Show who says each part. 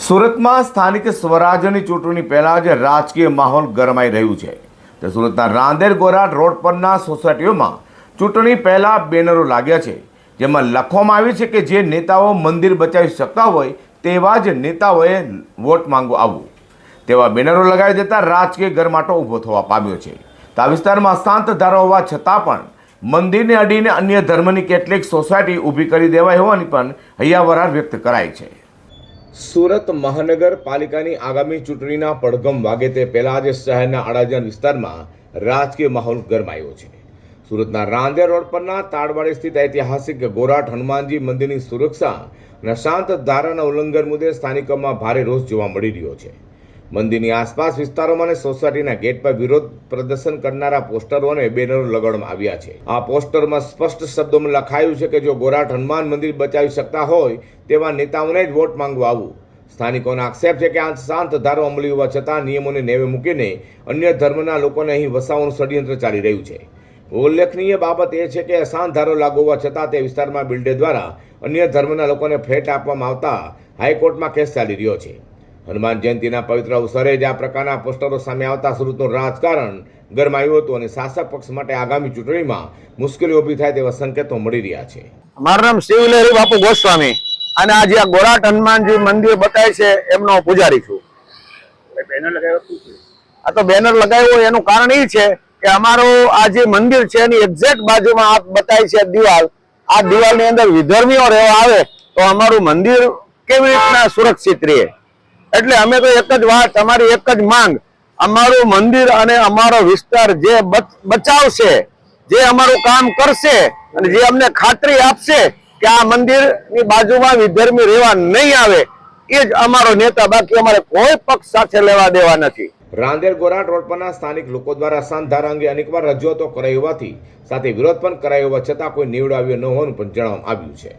Speaker 1: સુરતમાં સ્થાનિક સ્વરાજ્યની ચૂંટણી પહેલા જ રાજકીય માહોલ ગરમાઈ રહ્યું છે. તો સુરતના રાંદેર ગોરાટ રોડ પરના સોસાયટીઓમાં ચૂંટણી પહેલા બેનરો લાગ્યા છે, જેમાં લખવામાં આવ્યું છે કે જે નેતાઓ મંદિર બચાવી શકતા હોય તેવા જ નેતાઓએ વોટ માંગવા આવવું. તેવા બેનરો લગાવી દેતા રાજકીય ગરમાટો ઊભો થવા પામ્યો છે. તો આ વિસ્તારમાં શાંત ધારો હોવા છતાં પણ મંદિરને અડીને અન્ય ધર્મની કેટલીક સોસાયટી ઊભી કરી દેવાઈ હોવાની પણ હૈયાવરાર વ્યક્ત કરાઈ છે. સુરત મહાનગરપાલિકાની આગામી ચૂંટણીના પડઘમ વાગે તે પહેલા જ શહેરના અડાજણ વિસ્તારમાં રાજકીય માહોલ ગરમાયો છે. સુરતના રાંદેર રોડ પરના તાડવાડી સ્થિત ઐતિહાસિક ગોરાટ હનુમાનજી મંદિરની સુરક્ષા અને શાંત ધારાના ઉલ્લંઘન મુદ્દે સ્થાનિકોમાં ભારે રોષ જોવા મળી રહ્યો છે. મંદિરની આસપાસ વિસ્તારોમાં અને સોસાયટીના ગેટ પર વિરોધ પ્રદર્શન કરનારા પોસ્ટરો અને બેનરો લગાડવામાં આવ્યા છે. આ પોસ્ટરમાં સ્પષ્ટ શબ્દોમાં લખાયું છે કે જો ગોરાટ હનુમાન મંદિર બચાવી શકતા હોય તેવા નેતાઓને જ વોટ માંગવા આવવું. સ્થાનિકોનો આક્ષેપ છે કે આ શાંત ધારો અમલી હોવા છતાં નિયમોને નેવે મૂકીને અન્ય ધર્મના લોકોને અહીં વસાવવાનું ષડયંત્ર ચાલી રહ્યું છે. ઉલ્લેખનીય બાબત એ છે કે અશાંત ધારો લાગુ હોવા છતાં તે વિસ્તારમાં બિલ્ડર દ્વારા અન્ય ધર્મના લોકોને ફ્લેટ આપવામાં આવતા હાઈકોર્ટમાં કેસ ચાલી રહ્યો છે. હનુમાન જયંતિના પવિત્ર અવસરે જ આ પ્રકારના પોસ્ટરો સામે આવતા સુરતનું રાજકારણ ગરમાયું હતું અને શાસક પક્ષ માટે આગામી ચૂંટણીમાં મુશ્કેલી ઊભી થાય તેવા સંકેતો મળી રહ્યા છે.
Speaker 2: મારું નામ શિવલહેરી બાપુ ગોસ્વામી અને આ જે ગોરાટ હનુમાનજી મંદિર બતાવે છે એમનો પૂજારી છું. આ તો બેનર લગાવ્યું એનું કારણ એ છે કે અમારું આ જે મંદિર છે એની એક્ઝેક્ટ બાજુમાં આ બતાવી છે દિવાલ. આ દિવાલની અંદર વિધર્મીઓ રહેવા આવે તો અમારું મંદિર કેવી રીતના સુરક્ષિત રહે. એટલે અમે તો એક જ વાત, અમારી એક જ માંગ, અમારું મંદિર અને અમારો વિસ્તાર જે બચાવશે, જે અમારું કામ કરશે અને જે અમને ખાતરી આપશે કે આ મંદિરની બાજુમાં વિધર્મી રહેવા નહીં આવે એ જ અમારો નેતા. બાકી અમારે કોઈ પક્ષ સાથે લેવા દેવા નથી.
Speaker 1: રાંદેર ગોરાટ રોડ પરના સ્થાનિક લોકો દ્વારા શાંત ધારા અંગે અનેકવાર રજૂઆતો કરાઈ હોવાથી સાથે વિરોધ પણ કરાયો હોવા છતાં કોઈ નિવડ આવ્યો ન હોવાનું પણ જણાવવામાં આવ્યું છે.